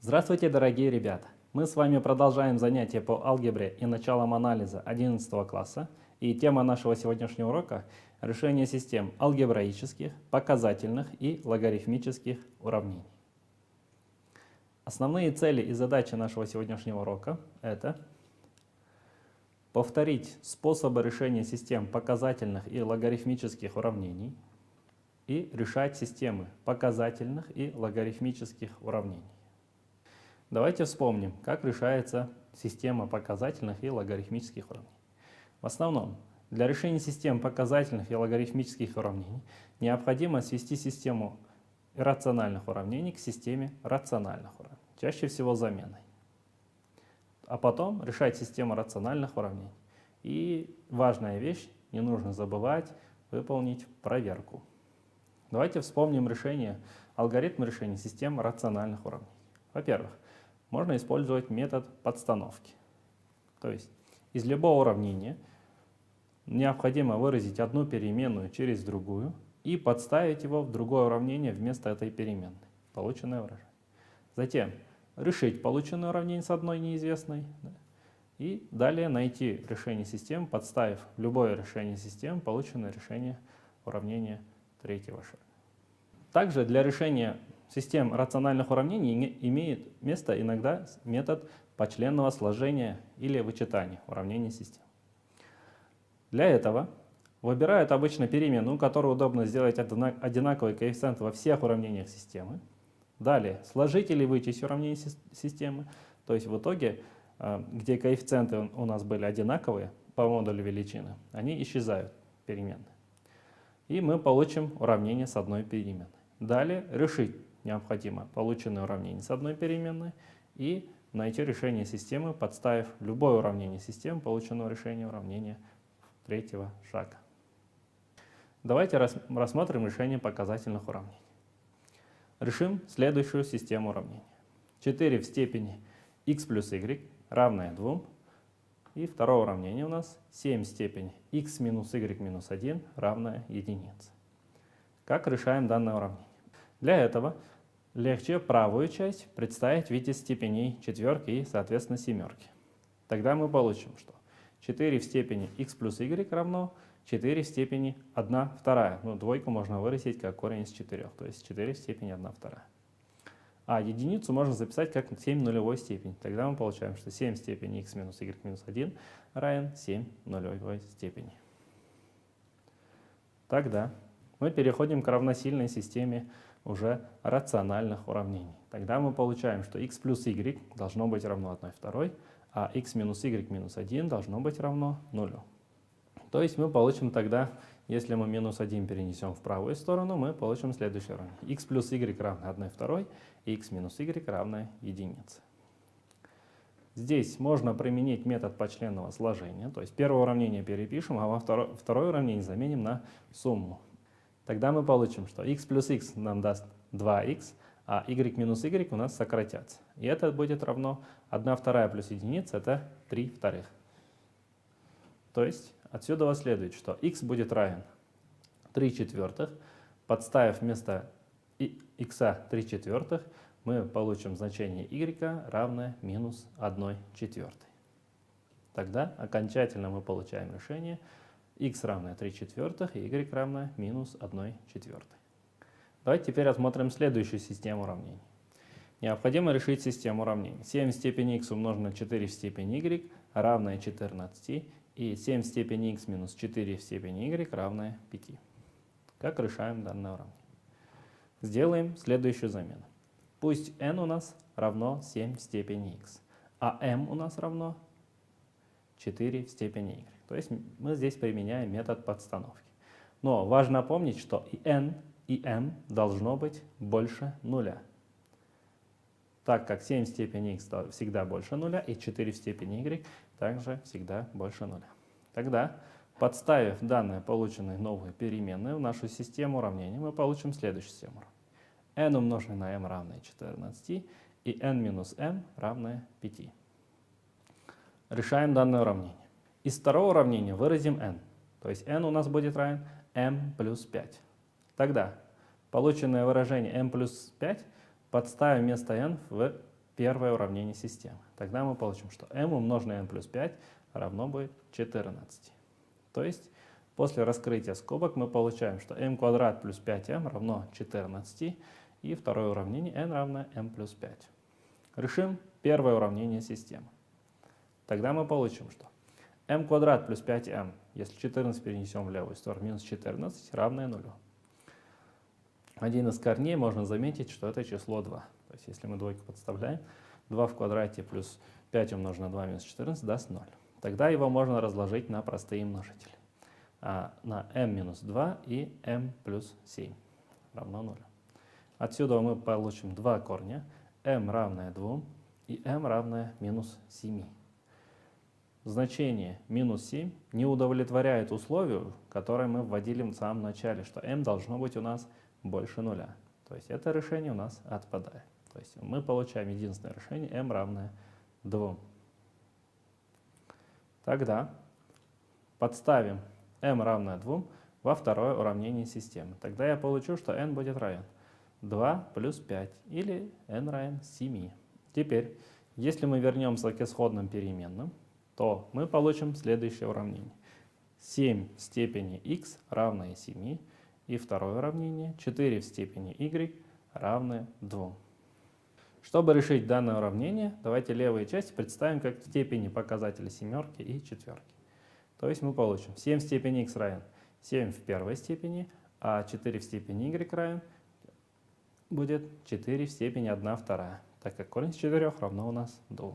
Здравствуйте, дорогие ребята! Мы с вами продолжаем занятия по алгебре и началам анализа 11 класса. И тема нашего сегодняшнего урока – решение систем алгебраических, показательных и логарифмических уравнений. Основные цели и задачи нашего сегодняшнего урока – это повторить способы решения систем показательных и логарифмических уравнений и решать системы показательных и логарифмических уравнений. Давайте вспомним, как решается система показательных и логарифмических уравнений. В основном, для решения систем показательных и логарифмических уравнений необходимо свести систему иррациональных уравнений к системе рациональных уравнений, чаще всего заменой. А потом решать систему рациональных уравнений. И важная вещь, не нужно забывать выполнить проверку. Давайте вспомним алгоритм решения систем рациональных уравнений. Во-первых, можно использовать метод подстановки. То есть из любого уравнения необходимо выразить одну переменную через другую и подставить его в другое уравнение вместо этой переменной, полученное выражение. Затем решить полученное уравнение с одной неизвестной и далее найти решение систем, подставив в любое решение систем полученное решение уравнения третьего шага. Также для решения систем рациональных уравнений имеет место иногда метод почленного сложения или вычитания уравнений систем. Для этого выбирают обычно переменную, у которой удобно сделать одинаковый коэффициент во всех уравнениях системы. Далее сложить или вычесть уравнение системы, то есть в итоге, где коэффициенты у нас были одинаковые по модулю величины, они исчезают, переменные. И мы получим уравнение с одной переменной. Далее решить необходимо полученное уравнение с одной переменной и найти решение системы, подставив любое уравнение системы, полученного решения уравнения третьего шага. Давайте рассмотрим решение показательных уравнений. Решим следующую систему уравнений. 4 в степени x плюс y равное 2. И второе уравнение у нас 7 в степени x минус y минус 1 равное единице. Как решаем данное уравнение? Для этого легче правую часть представить в виде степеней четверки и, соответственно, семерки. Тогда мы получим, что 4 в степени x плюс y равно 4 в степени 1 вторая. Ну, двойку можно выразить как корень из 4, то есть 4 в степени 1 вторая. А единицу можно записать как 7 нулевой степени. Тогда мы получаем, что 7 в степени x минус y минус 1 равен 7 нулевой степени. Тогда мы переходим к равносильной системе уже рациональных уравнений. Тогда мы получаем, что x плюс y должно быть равно 1 второй, а x минус y минус 1 должно быть равно 0. То есть мы получим тогда, если мы минус 1 перенесем в правую сторону, мы получим следующее уравнение. X плюс y равно 1 второй, и x минус y равно единице. Здесь можно применить метод почленного сложения, то есть первое уравнение перепишем, а второе уравнение заменим на сумму. Тогда мы получим, что x плюс x нам даст 2x, а y минус y у нас сократятся. И это будет равно 1 вторая плюс единица, это 3 вторых. То есть отсюда следует, что x будет равен 3 четвертых. Подставив вместо x 3 четвертых, мы получим значение y равное минус 1 четвертой. Тогда окончательно мы получаем решение x равное 3 четвертых и y равное минус 1 четвертой. Давайте теперь рассмотрим следующую систему уравнений. Необходимо решить систему уравнений. 7 в степени x умножить на 4 в степени y равное 14, и 7 в степени x минус 4 в степени y равное 5. Как решаем данное уравнение? Сделаем следующую замену. Пусть n у нас равно 7 в степени x, а m у нас равно 4 в степени y. То есть мы здесь применяем метод подстановки. Но важно помнить, что и n, и m должно быть больше нуля. Так как 7 в степени x всегда больше нуля, и 4 в степени y также всегда больше нуля. Тогда, подставив данные полученные новые переменные в нашу систему уравнений, мы получим следующую систему уравнений. n умноженное на m равное 14, и n минус m равное 5. Решаем данное уравнение. Из второго уравнения выразим n, то есть n у нас будет равен m плюс 5. Тогда полученное выражение m плюс 5 подставим вместо n в первое уравнение системы. Тогда мы получим, что m умноженное на n плюс 5 равно будет 14. То есть после раскрытия скобок мы получаем, что m квадрат плюс 5m равно 14. И второе уравнение n равно m плюс 5. Решим первое уравнение системы. Тогда мы получим, что m квадрат плюс 5m, если 14 перенесем в левую сторону, минус 14 равное 0. Один из корней можно заметить, что это число 2. То есть если мы двойку подставляем, 2 в квадрате плюс 5 умножить на 2 минус 14 даст 0. Тогда его можно разложить на простые множители. На m минус 2 и m плюс 7 равно 0. Отсюда мы получим два корня, m равное 2 и m равное минус 7. Значение минус 7 не удовлетворяет условию, которое мы вводили в самом начале, что m должно быть у нас больше 0. То есть это решение у нас отпадает. То есть мы получаем единственное решение m равное 2. Тогда подставим m равное 2 во второе уравнение системы. Тогда я получу, что n будет равен 2 плюс 5 или n равен 7. Теперь, если мы вернемся к исходным переменным, то мы получим следующее уравнение. 7 в степени x равное 7. И второе уравнение 4 в степени y равное 2. Чтобы решить данное уравнение, давайте левые части представим как степени показателя семерки и четверки. То есть мы получим 7 в степени x равен 7 в первой степени, а 4 в степени y равен будет 4 в степени 1 вторая, так как корень из 4 равно у нас 2.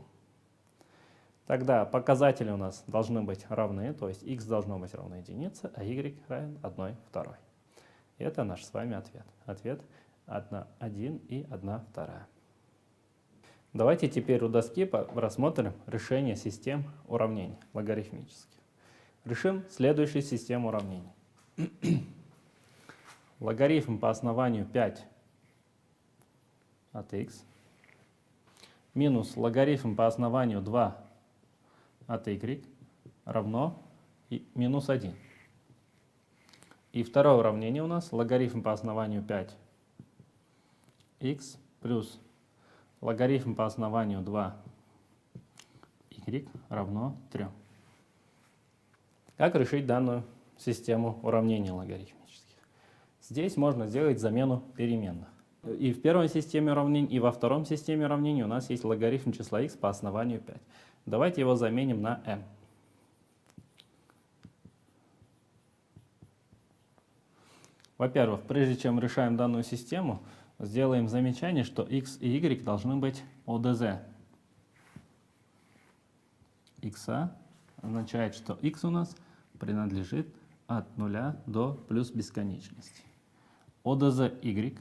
Тогда показатели у нас должны быть равны, то есть x должно быть равно единице, а y равен 1 второй. Это наш с вами ответ. Ответ 1 и 1 вторая. Давайте теперь у доски рассмотрим решение систем уравнений логарифмических. Решим следующую систему уравнений. Логарифм по основанию 5 от x минус логарифм по основанию 2 от y равно минус 1. И второе уравнение у нас логарифм по основанию 5x плюс логарифм по основанию 2y равно 3. Как решить данную систему уравнений логарифмических? Здесь можно сделать замену переменных. И в первой системе уравнений, и во втором системе уравнений у нас есть логарифм числа x по основанию 5. Давайте его заменим на m. Во-первых, прежде чем решаем данную систему, сделаем замечание, что x и y должны быть ОДЗ. X означает, что x у нас принадлежит от 0 до плюс бесконечности. ОДЗ y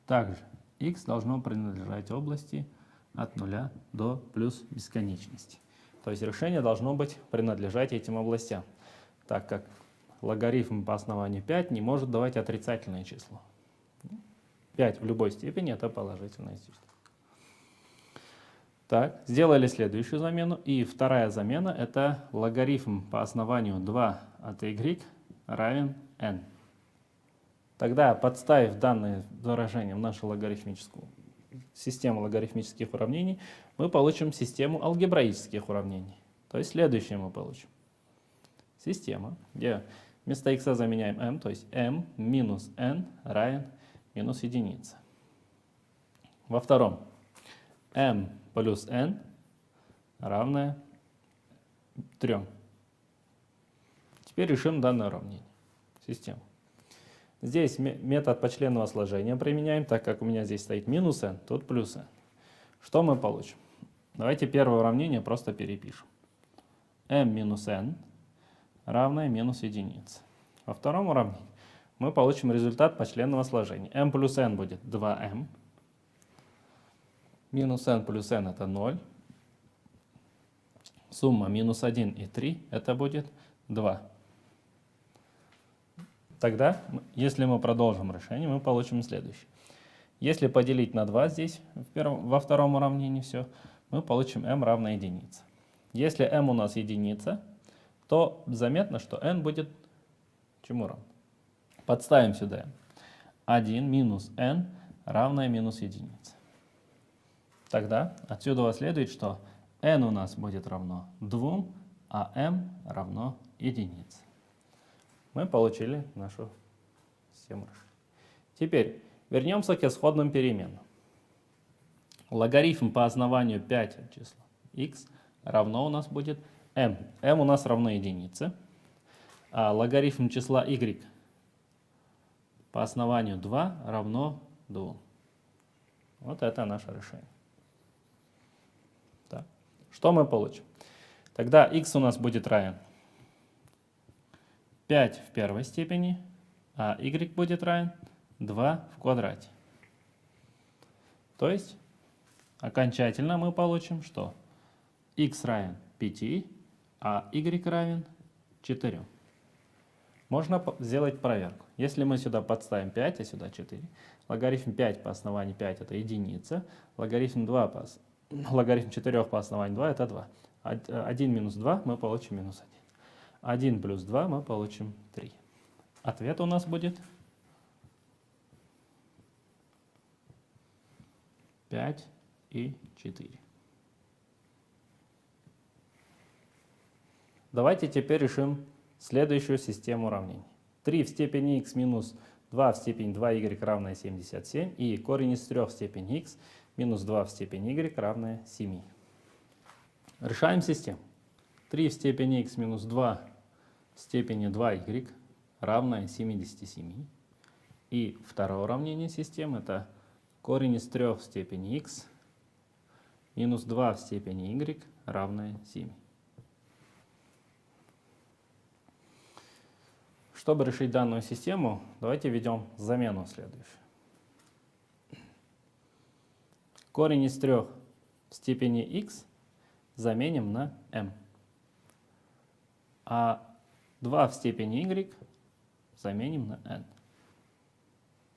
также x должно принадлежать области от 0 до плюс бесконечности. То есть решение должно быть принадлежать этим областям, так как логарифм по основанию 5 не может давать отрицательное число. 5 в любой степени это положительное число. Так, сделали следующую замену. И вторая замена это логарифм по основанию 2 от y равен n. Тогда, подставив данное выражение в нашу логарифмическую систему логарифмических уравнений, мы получим систему алгебраических уравнений. То есть следующее мы получим. Система, где вместо x заменяем m, то есть m минус n равен минус единице. Во втором m плюс n равное 3. Теперь решим данное уравнение. Систему. Здесь метод почленного сложения применяем, так как у меня здесь стоит минус n, тут плюс n. Что мы получим? Давайте первое уравнение просто перепишем. m минус n равное минус единице. Во втором уравнении мы получим результат почленного сложения. m плюс n будет 2m. Минус n плюс n это 0. Сумма минус 1 и 3 это будет 2. Тогда, если мы продолжим решение, мы получим следующее. Если поделить на 2 здесь, во втором уравнении все, мы получим m равно единице. Если m у нас единица, то заметно, что n будет чему равно? Подставим сюда 1 минус n равное минус единице. Тогда отсюда следует, что n у нас будет равно 2, а m равно 1. Мы получили нашу систему решения. Теперь вернемся к исходным переменным. Логарифм по основанию 5 от числа x равно у нас будет m. m у нас равно 1. А логарифм числа y по основанию 2 равно 2. Вот это наше решение. Так. Что мы получим? Тогда x у нас будет равен 5 в первой степени, а y будет равен 2 в квадрате. То есть окончательно мы получим, что x равен 5, а y равен 4. Можно сделать проверку. Если мы сюда подставим 5, а сюда 4, логарифм 5 по основанию 5 это единица, логарифм 4 по основанию 2 это 2. 1 минус 2 мы получим минус 1. 1 плюс 2 мы получим 3. Ответ у нас будет 5 и 4. Давайте теперь решим следующую систему уравнений. 3 в степени x минус 2 в степени 2y равное 77 и корень из 3 в степени x минус 2 в степени y равное 7. Решаем систему. 3 в степени x минус 2 в степени 2y равное 77. И второе уравнение системы это корень из 3 в степени x минус 2 в степени y равное 7. Чтобы решить данную систему, давайте введем замену следующую. Корень из 3 в степени x заменим на m. А 2 в степени y заменим на n.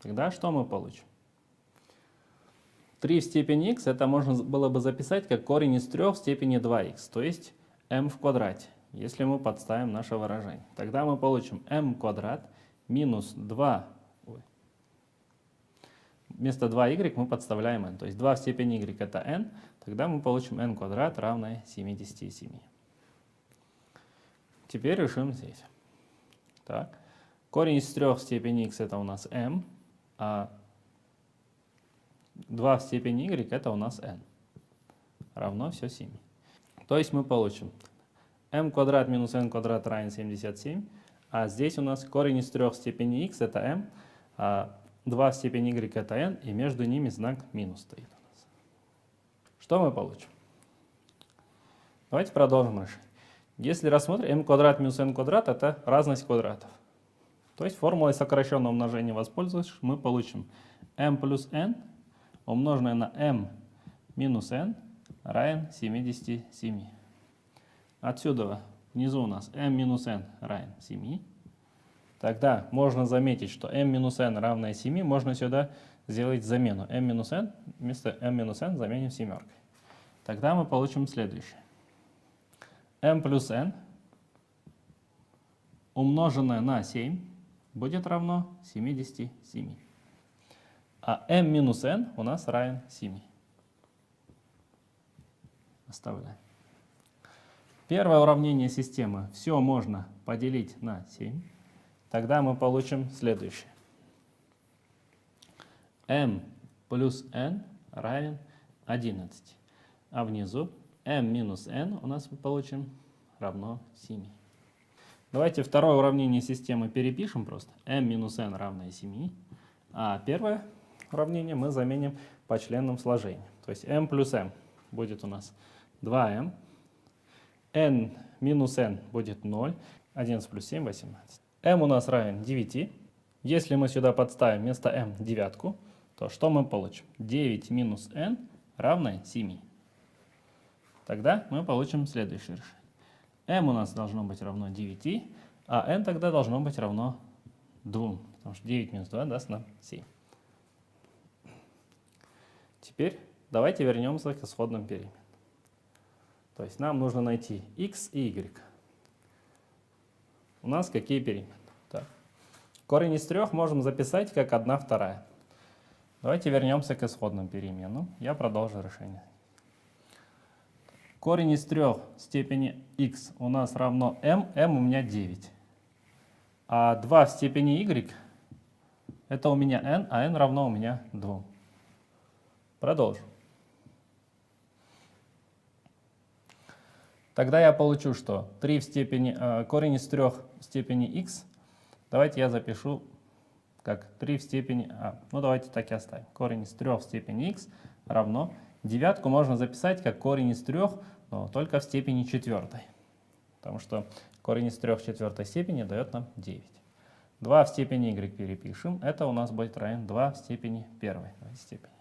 Тогда что мы получим? 3 в степени x это можно было бы записать как корень из 3 в степени 2x, то есть m в квадрате, если мы подставим наше выражение. Тогда мы получим m квадрат минус 2. Вместо 2y мы подставляем n, то есть 2 в степени y это n, тогда мы получим n квадрат равное 77. Теперь решим здесь. Так. Корень из 3 в степени x это у нас m, а 2 в степени y это у нас n. Равно все 7. То есть мы получим m квадрат минус n квадрат равен 77, а здесь у нас корень из 3 в степени x это m, а 2 в степени y это n, и между ними знак минус стоит у нас. Что мы получим? Давайте продолжим решение. Если рассмотрим, m квадрат минус n квадрат это разность квадратов. То есть формулой сокращенного умножения воспользовавшись, мы получим m плюс n умноженное на m минус n равен 77. Отсюда внизу у нас m минус n равен 7. Тогда можно заметить, что m минус n равное 7, можно сюда сделать замену. m минус n вместо m минус n заменим семеркой. Тогда мы получим следующее. m плюс n умноженное на 7 будет равно 77. А m минус n у нас равен 7. Оставляем. Первое уравнение системы. Все можно поделить на 7. Тогда мы получим следующее. m плюс n равен 11. А внизу m минус n у нас мы получим равно 7. Давайте второе уравнение системы перепишем просто. m минус n равное 7. А первое уравнение мы заменим по членам сложения. То есть m плюс m будет у нас 2m. n минус n будет 0. 11 плюс 7 – 18. m у нас равен 9. Если мы сюда подставим вместо m девятку, то что мы получим? 9 минус n равное 7. Тогда мы получим следующее решение. m у нас должно быть равно 9, а n тогда должно быть равно 2. Потому что 9 минус 2 даст нам 7. Теперь давайте вернемся к исходным переменным. То есть нам нужно найти x и y. У нас какие переменные? Так. Корень из 3 можем записать как 1/2. Давайте вернемся к исходным переменным. Я продолжу решение. Корень из 3 степени x у нас равно m. m у меня 9. А 2 в степени y это у меня n, а n равно у меня 2. Продолжим. Тогда я получу, что 3 в степени, корень из 3 в степени x, давайте я запишу как 3 в степени, ну давайте так и оставим. Корень из 3 в степени x равно, девятку можно записать как корень из 3, но только в степени 4. Потому что корень из 3 в 4 степени дает нам 9. 2 в степени y перепишем, это у нас будет равен 2 в степени 1 степени.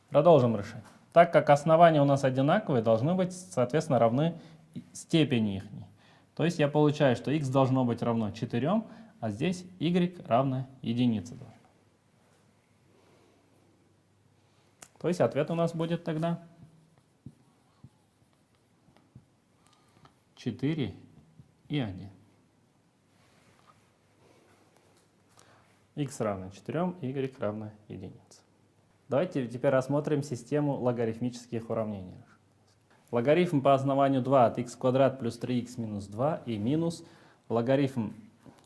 Продолжим решение. Так как основания у нас одинаковые, должны быть, соответственно, равны степени их. То есть я получаю, что x должно быть равно 4, а здесь y равно единице. То есть ответ у нас будет тогда 4 и 1. X равно 4, y равно единице. Давайте теперь рассмотрим систему логарифмических уравнений. Логарифм по основанию 2 от x квадрат плюс 3x минус 2 и минус логарифм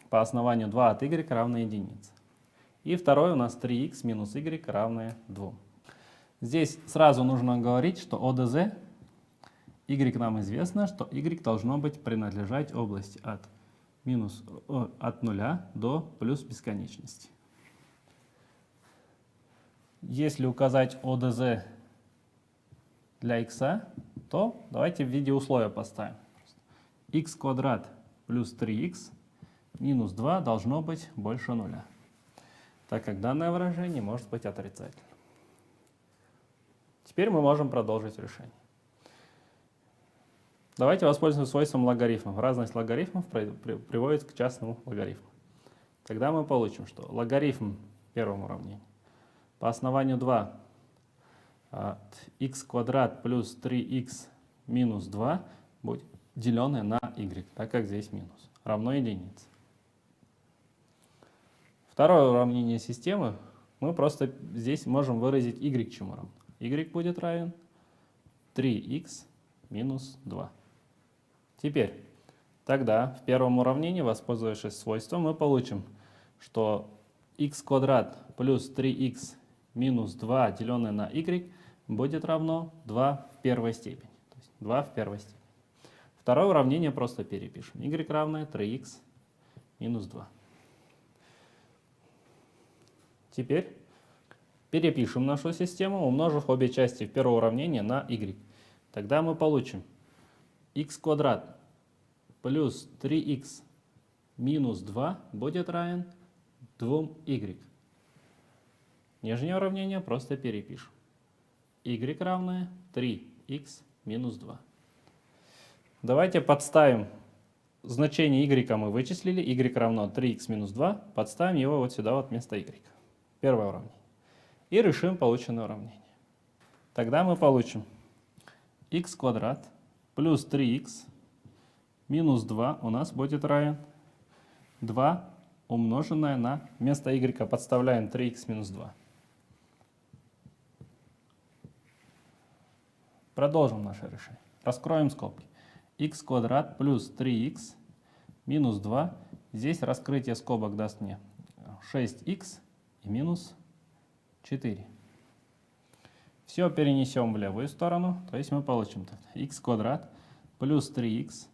по основанию 2 от y равно единице. И второй у нас 3x минус y равное 2. Здесь сразу нужно говорить, что ОДЗ, y нам известно, что y должно быть принадлежать области от 0 до плюс бесконечности. Если указать ОДЗ для x, то давайте в виде условия поставим. X квадрат плюс 3x минус 2 должно быть больше 0, так как данное выражение может быть отрицательным. Теперь мы можем продолжить решение. Давайте воспользуемся свойством логарифмов. Разность логарифмов приводит к частному логарифму. Тогда мы получим, что логарифм первого уравнения по основанию 2 от x квадрат плюс 3x минус 2 будет деленное на y, так как здесь минус, равно единице. Второе уравнение системы мы просто здесь можем выразить y чему равно. Y будет равен 3x минус 2. Теперь, тогда в первом уравнении, воспользовавшись свойством, мы получим, что x квадрат плюс 3x минус 2 деленное на y будет равно 2 в первой степени. То есть 2 в первой степени. Второе уравнение просто перепишем. Y равное 3x минус 2. Теперь перепишем нашу систему, умножив обе части в первого уравнения на y. Тогда мы получим x квадрат плюс 3x минус 2 будет равен 2y. Нижнее уравнение просто перепишем. Y равное 3x минус 2. Давайте подставим значение y мы вычислили. Y равно 3x минус 2. Подставим его вот сюда вот вместо y. Первое уравнение. И решим полученное уравнение. Тогда мы получим x квадрат плюс 3x минус 2 у нас будет равен 2 умноженное на, вместо y подставляем 3x минус 2. Продолжим наше решение. Раскроем скобки. X квадрат плюс 3x минус 2. Здесь раскрытие скобок даст мне 6x и минус 4. Все перенесем в левую сторону. То есть мы получим x квадрат плюс 3x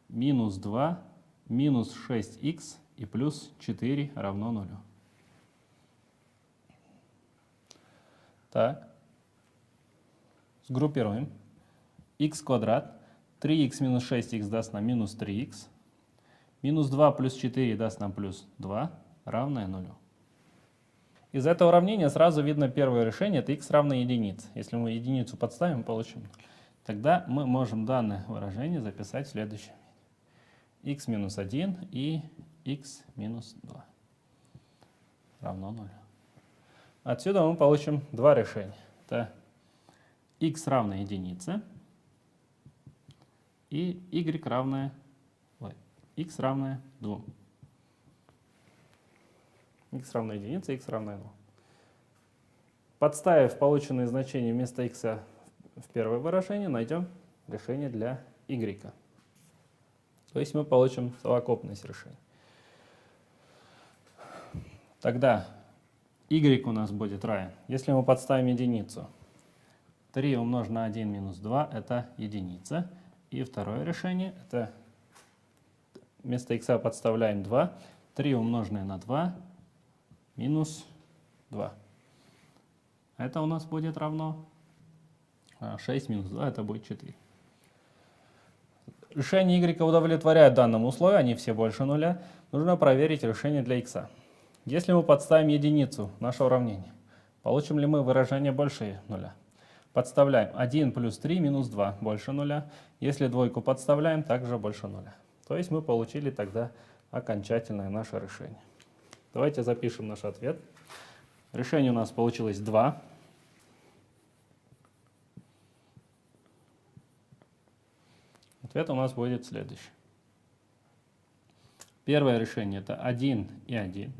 минус 2 минус 6x и плюс 4 равно 0. Так. Сгруппируем. X квадрат, 3x минус 6x даст нам минус 3x. Минус 2 плюс 4 даст нам плюс 2, равное 0. Из этого уравнения сразу видно первое решение, это x равно единице. Если мы единицу подставим, получим 0. Тогда мы можем данное выражение записать в следующем виде. X минус 1 и x минус 2 равно 0. Отсюда мы получим два решения. Это x равно единице и y равное, x равное 2. X равно единице, x равное 2. Подставив полученные значения вместо x в первое выражение, найдем решение для y. То есть мы получим совокупность решений. Тогда y у нас будет равен, если мы подставим единицу, 3 умножить на 1 минус 2 это единица. И второе решение, это вместо x подставляем 2, 3 умноженное на 2 минус 2. Это у нас будет равно 6 минус 2, это будет 4. Решение y удовлетворяет данному условию, они все больше нуля. Нужно проверить решение для x. Если мы подставим единицу в наше уравнение, получим ли мы выражение больше нуля? Подставляем 1 плюс 3 минус 2 больше нуля. Если двойку подставляем, также больше нуля. То есть мы получили тогда окончательное наше решение. Давайте запишем наш ответ. Решение у нас получилось 2. Ответ у нас будет следующий. Первое решение это 1 и 1.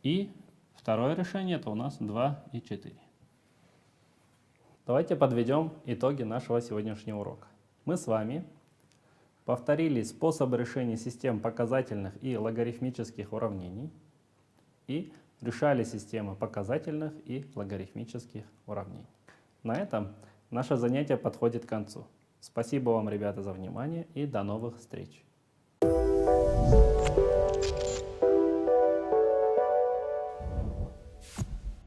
И второе решение это у нас 2 и 4. Давайте подведем итоги нашего сегодняшнего урока. Мы с вами повторили способы решения систем показательных и логарифмических уравнений и решали системы показательных и логарифмических уравнений. На этом наше занятие подходит к концу. Спасибо вам, ребята, за внимание и до новых встреч!